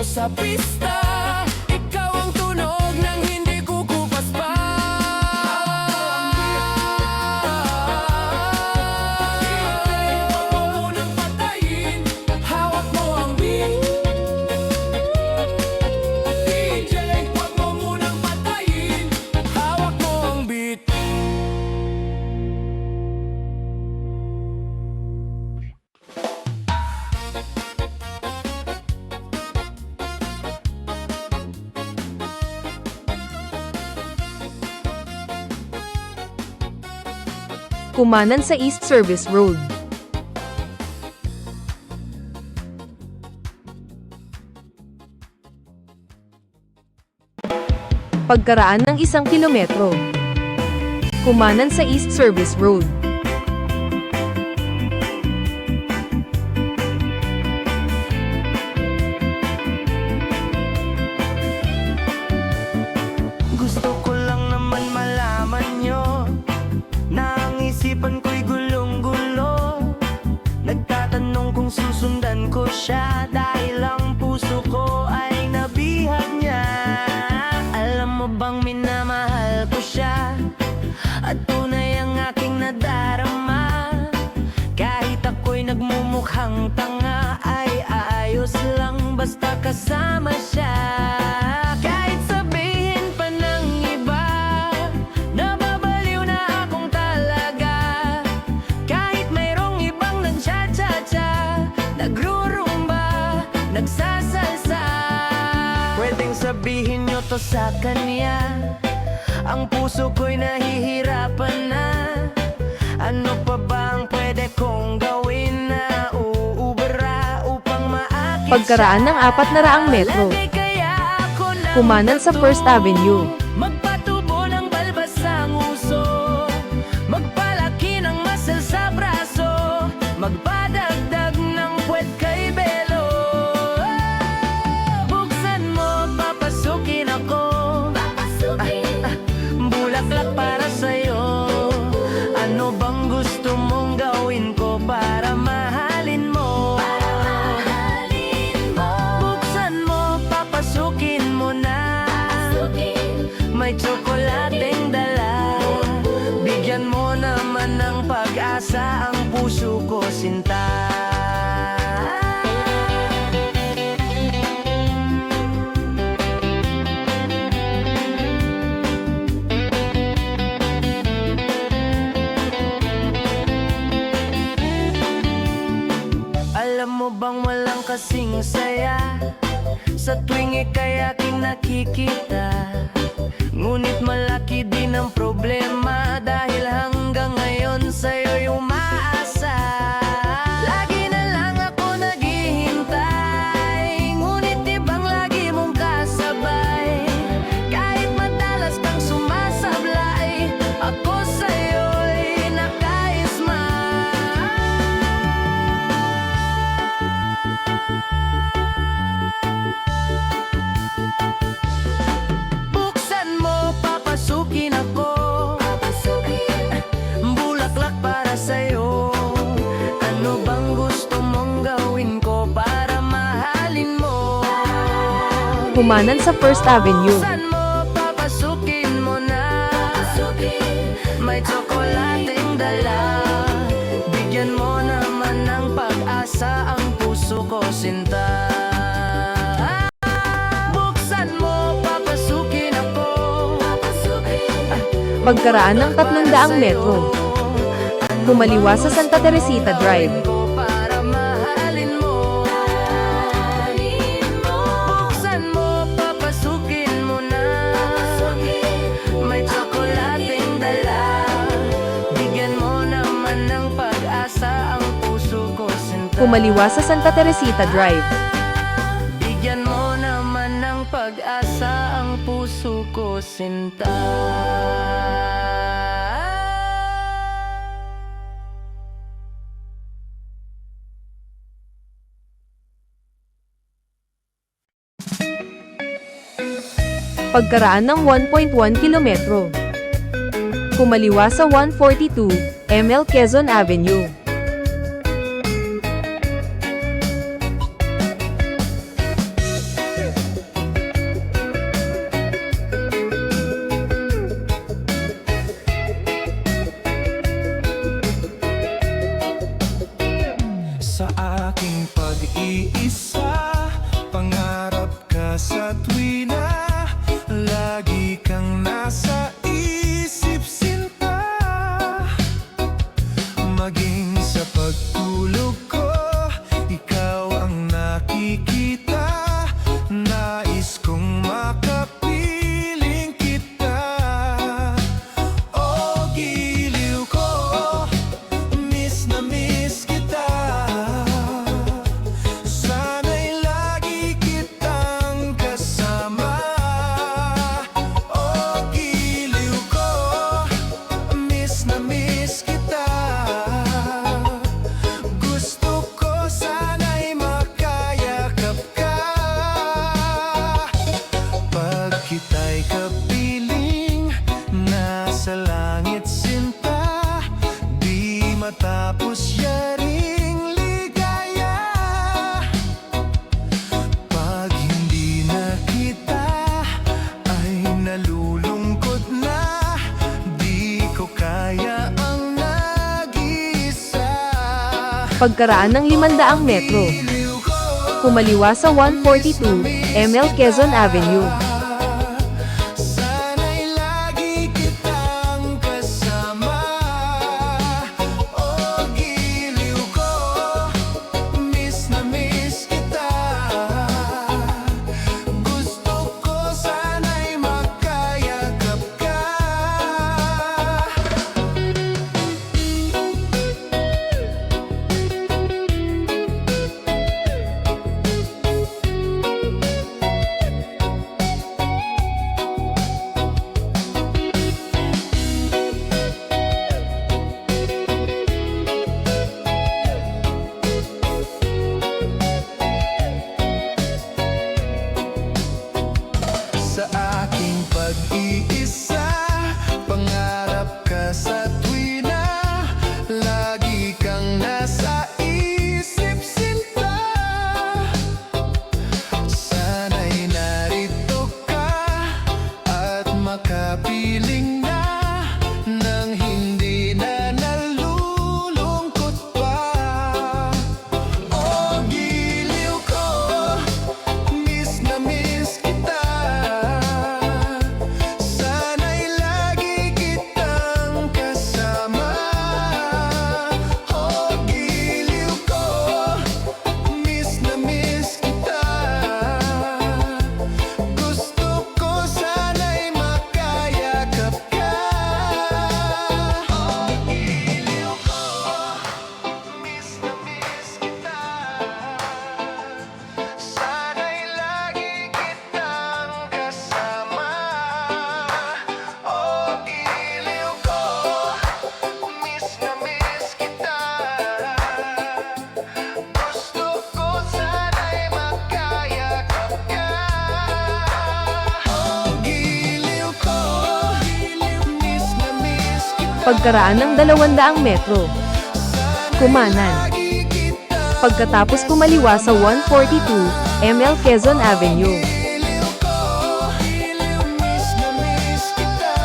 sa pista. Ikaw ang tunog ng hindi kukupas pa. Huwag mo munang patayin, hawak mo ang beat. DJ, huwag mo munang patayin, hawak mo ang beat. Kumanan sa East Service Road. Pagkaraan ng 1 kilometro. Kumanan sa East Service Road. Gusto ko lang naman malaman nyo na ang isipan ko'y gulong-gulo. Nagtatanong kung susundan ko siya dahil ang puso ko ay nabihag niya. Alam mo bang minamahal ko siya at tunay ang aking nadarama. Kahit ako'y nagmumukhang tanga ay ayos lang basta kasama siya. Kahit sabihin pa ng iba, nababaliw na akong talaga. Kahit mayroong ibang nag-cha-cha-cha, nagrurumba, nagsasalsa. Pwedeng sabihin nyo to sa kanya, ang puso ko'y nahihirapan na. Ano pa ba ang pwede kong gawin na uubra upang maakit Pagkaraan ng 400 metro. Lagay kaya ako ng Kumanan sa First Avenue. Magpatubo ng balbas sa nguso, magpalaki ng muscle sa braso, magpadagdag ng puwet kay Belo. Buksan mo, papasukin ako. Bulaklak para sa'yo. Ano bang gusto mong gawin ko para mahalin mo? Buksan mo, papasukin mo na. May tsokolateng dala. Bigyan mo naman ng pag-asa ang puso ko, sinta. Alam mo bang walang kasing saya sa tuwing ika'y aking nakikita. Ngunit malaki din ang problema dahil hanggang ngayon sa'yo'y umaasa. Lagi na lang ako naghihintay, ngunit ibang lagi mong kasabay. Kahit madalas kang sumasablay, ako sa'yo'y nakaismay. Buksan mo, papasukin ako. Bulaklak para sa'yo. Ano bang gusto mong gawin ko para mahalin mo? Kumanan sa First Avenue. Buksan mo, papasukin mo na. May tsokolateng dala. Bigyan mo naman ng pag-asa ang puso ko, sinta. Buksan mo, papasukin ako. Pagkaraan ng 300 metro. Kumaliwa sa Santa Teresita Drive. Para mahalin mo. Buksan mo, papasukin mo na. May tsokolating dala. Bigyan mo naman ng pag-asa ang puso ko, sinta. Kumaliwa sa Santa Teresita Drive. Bigyan mo naman ng pag-asa ang puso ko, sinta. Pagkaraan ng 1.1 kilometro. Kumaliwa sa 142 ML Quezon Avenue. pag-iisa, pangarap ka sa tuwina, lagi kang nasa isip sinta. Maging sa pagtulog ko, ikaw ang nakikita, nais kong makapiling kita. Oh, giliw ko, miss na miss kita, sana'y lagi kitang kasama. Oh, giliw ko, miss na miss kita, gusto ko sana'y makayakap ka. Pag kita'y kapiling, nasa langit sinta, di matapos yaring ligaya. Pag hindi na kita, ay nalulungkot na, di ko kaya ang nag-isa. Pagkaraan ng 500 metro, Giliw ko, kumaliwa sa 142 ML Quezon Avenue. sana'y lagi kitang kasama. Oh, giliw ko, miss na miss kita, gusto ko sana'y makayakap ka. Sa aking pag-iisa, pangarap ka sa tuwina, lagi kang nasa isip sinta. Sana'y narito ka at makapiling na, nang hindi na nalulungkot pa. Oh, giliw ko, miss na miss kita, sana'y lagi kitang kasama. Oh, giliw ko, miss na miss kita, gusto ko sana'y makayakap ka. Oh, giliw ko, miss na miss kita, sana'y lagi kitang kasama. Oh, giliw ko, miss na miss kita, gusto ko sana'y makayakap ka. Oh, giliw ko, miss na miss kita, Pagkaraan ng 200 metro, Kumanan. lagi kita. Pagkatapos kumaliwa sa 142 ML Quezon Avenue. Giliw ko, miss na miss kita,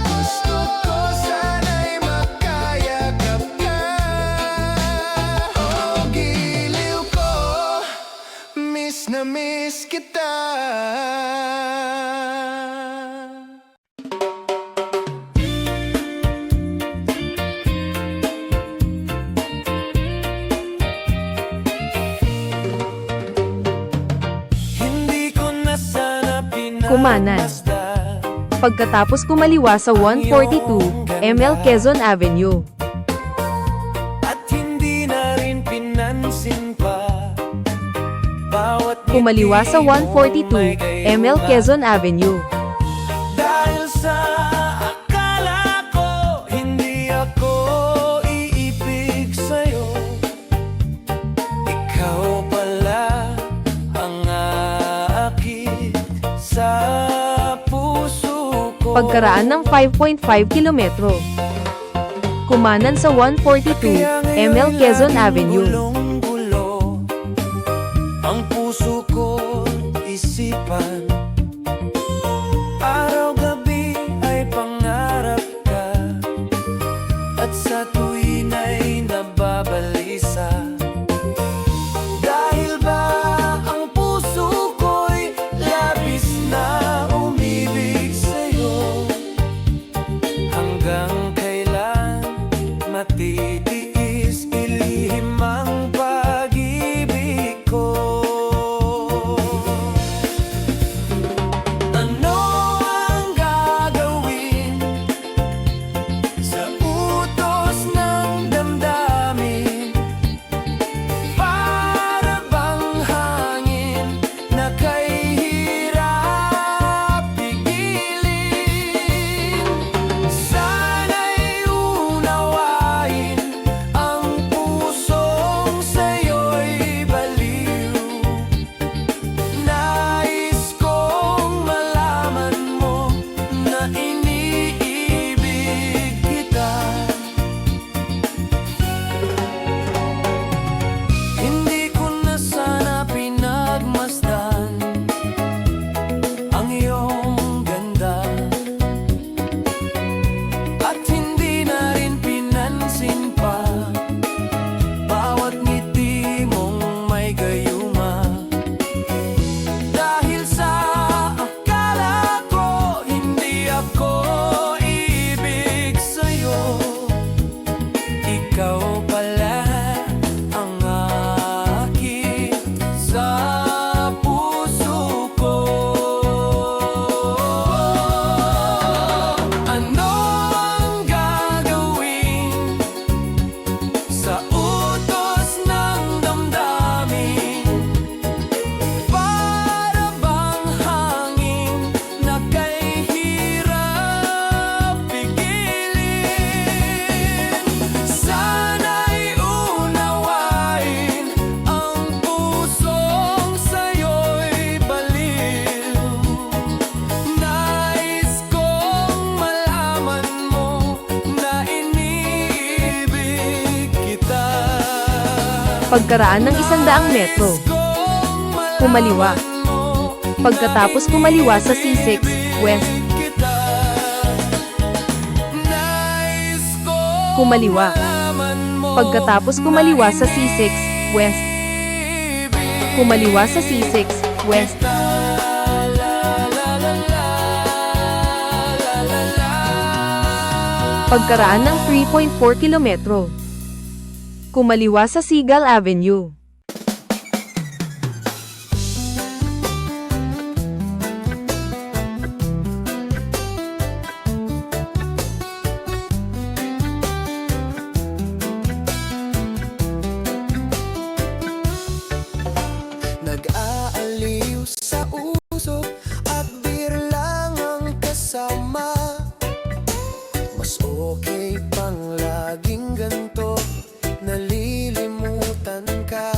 gusto ko sana'y makayakap ka. Oh, giliw ko, miss na miss kita. Hindi ko na sana Kumanan. pinapasdan Pagkatapos kumaliwa sa 142 ML Quezon Avenue. at hindi na rin pinansin pa bawat Kumaliwa sa ngiti mo 142 may ML kayuhan. Quezon Avenue. Dahil sa akala ko hindi ako iibig sa'yo, ikaw pala ang aakit sa puso ko. Pagkaraan ng 5.5 kilometro, Kumanan sa 142 ML Quezon Avenue. Gulong-gulo ang puso ko, isipan. Araw-gabi ay pangarap ka, at sa tuwin ay nababalisa. Pagkaraan ng 100 metro. Kumaliwa. Pagkatapos kumaliwa sa C6 West. Kumaliwa. Pagkatapos kumaliwa sa C6 West. Kumaliwa sa C6 West. Pagkaraan ng 3.4 kilometro. Kumaliwa sa Seagull Avenue. Nag-aaliw sa usok at beer lang ang kasama. Mas okay pang laging ganto, nalilimutan ka.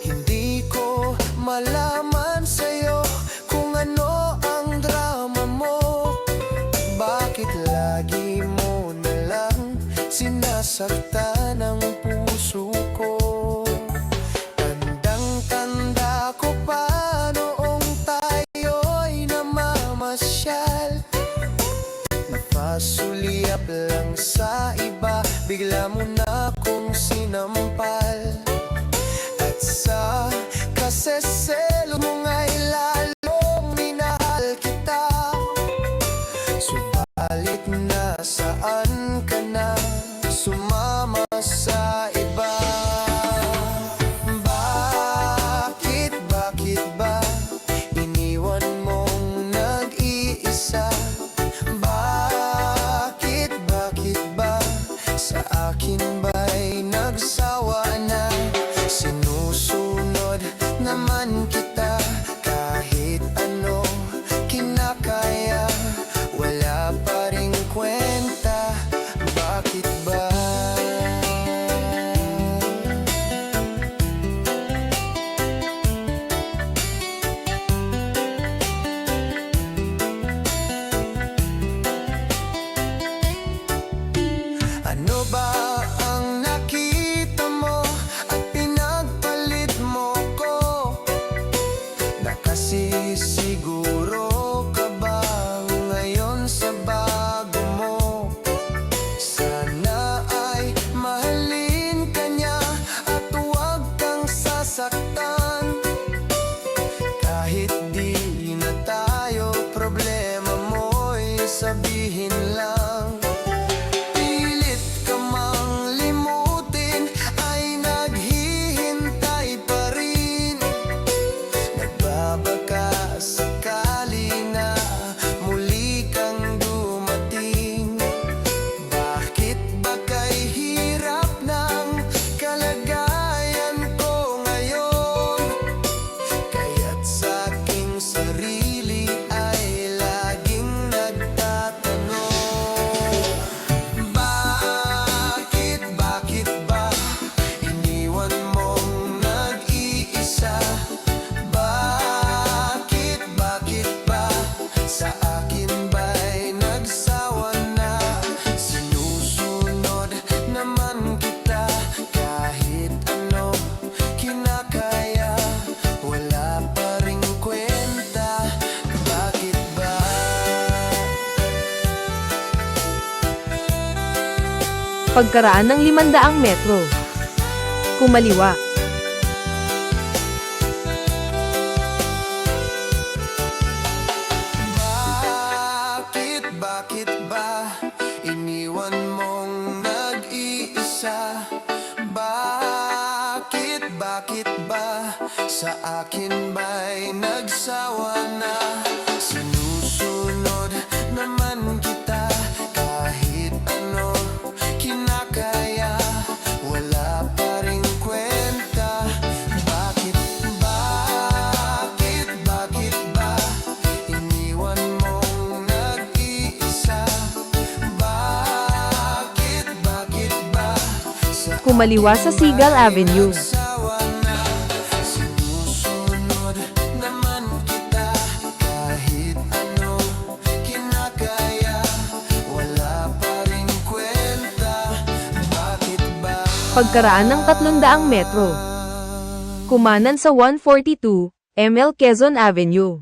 Hindi ko malaman sa'yo kung ano ang drama mo. Bakit lagi mo nalang sinasaktan ang puso ko? Tandang-tanda ko pa noong tayo'y namamasyal. Napasulyap lang sa iba, bigla mo na akong sinampal. At sa kaseselo mo nga'y lalong minahal kita. Subalit nasaan ka na, sumama sa iba? Bakit ba iniwan mong nag-iisa? Bakit ba sa akin ba'y nagsawa na? Sinusunod naman kita kahit ano kinakaya, wala pa ring kwenta. Bakit ba? Ano ba ang nakita mo at pinagpalit mo ko? Nakasisiguro ka ba ngayon sa bago mo? Sana ay mahalin ka niya at huwag kang sasaktan. Kahit di na tayo, problema mo'y sabihin lang. Pilit ka mang limutin ay naghihintay pa rin. Nagbabaka sakali na muli kang dumating. Bakit ba kay hirap ng kalagayan ko ngayon? Kaya't sa aking sarili ay laging nagtatanong. Bakit ba iniwan mong nag-iisa? Bakit ba sa akin ba'y nagsawa na? Sinusunod naman kita kahit ano kinakaya, wala pa ring kwenta. Bakit ba? Pagkaraan ng 500 metro. Kumaliwa. Bakit ba iniwan mong nag-iisa? Bakit ba sa akin ba'y nagsawa na? Sinusunod naman kita kahit ano kinakaya, wala pa ring kwenta. Bakit ba iniwan mong nag-iisa? Bakit ba sa Kumaliwa sa Seagull Avenue. nagsawa na? Sinusunod naman kita kahit ano kinakaya, wala pa ring kwenta. Bakit ba? Pagkaraan ng 300 metro. Kumanan sa 142 ML Quezon Avenue.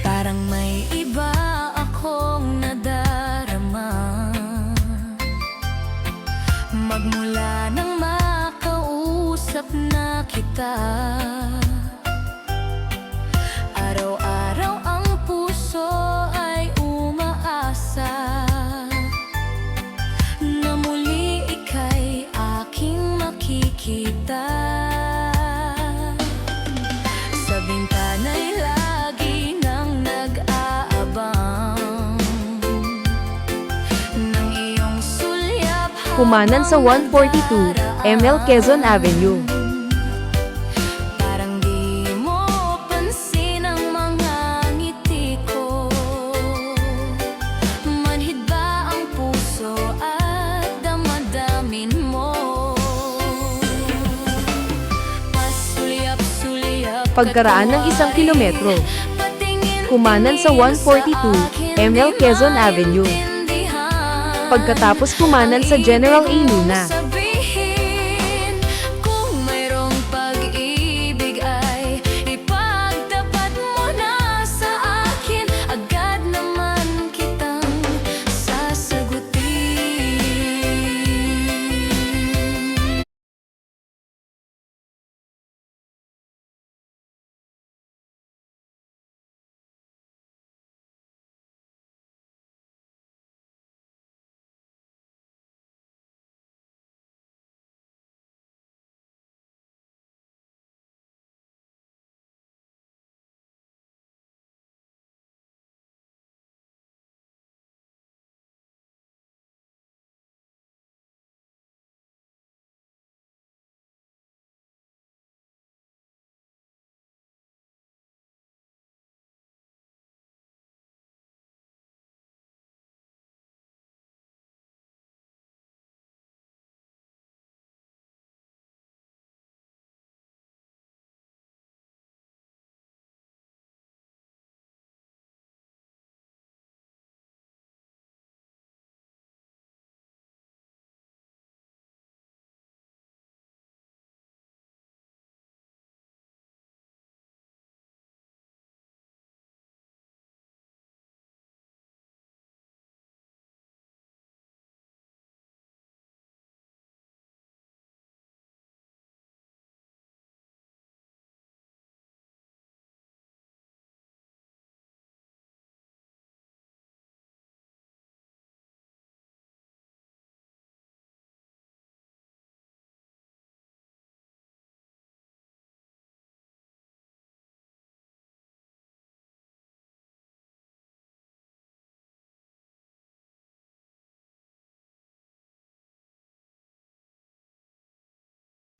Parang may iba akong nadarama Magmula nang makausap na kita Araw-araw ang puso ay umaasa Na muli ika'y aking makikita Sa bintana'y lagi nang nag-aabang Ng iyong sulyap Kumanan sa 142 ML Quezon Avenue. Parang di mo pansin ang mga ngiti ko Manhid ba ang puso at damadamin mo Pasulyap-sulyap Pagkaraan ng 1 kilometro. Kumanan sa 142 ML Quezon Avenue. Pagkatapos kumanan sa General A. Luna. Sabihin, kung mayroong pag-ibig ay ipagtapat mo na sa akin Agad naman kitang sasagutin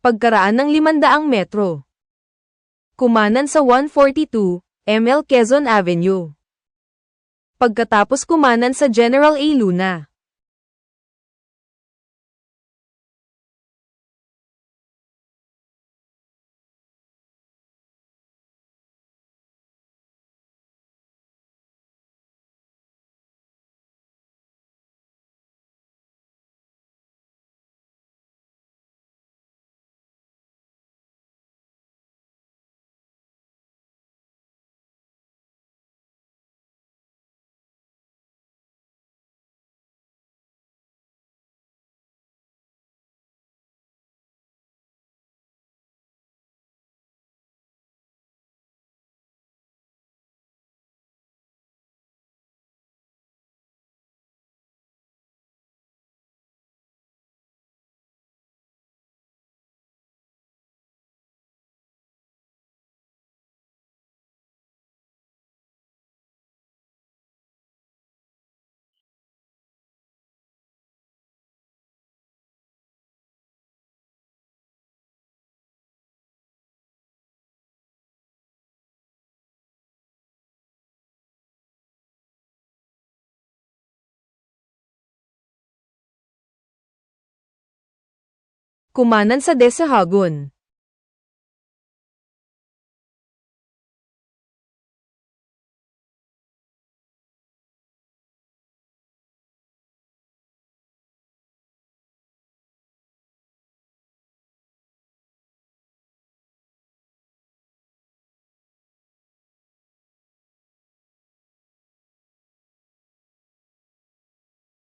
Pagkaraan ng 500 metro. Kumanan sa 142 ML Quezon Avenue. Pagkatapos kumanan sa General A. Luna. Kumanan sa Desahagon.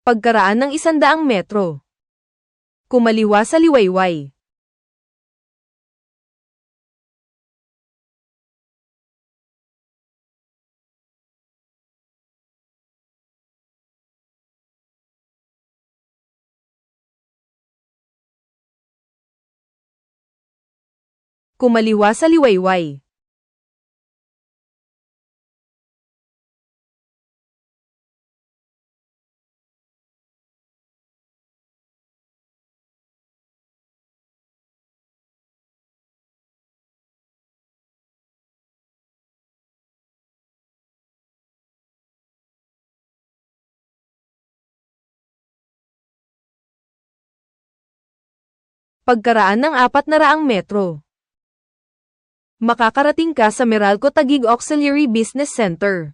Pagkaraan ng 100 metro. Kumaliwa sa liwayway. Kumaliwa sa liwayway. Pagkaraan ng 400 metro. Makakarating ka sa Meralco Taguig Auxiliary Business Center.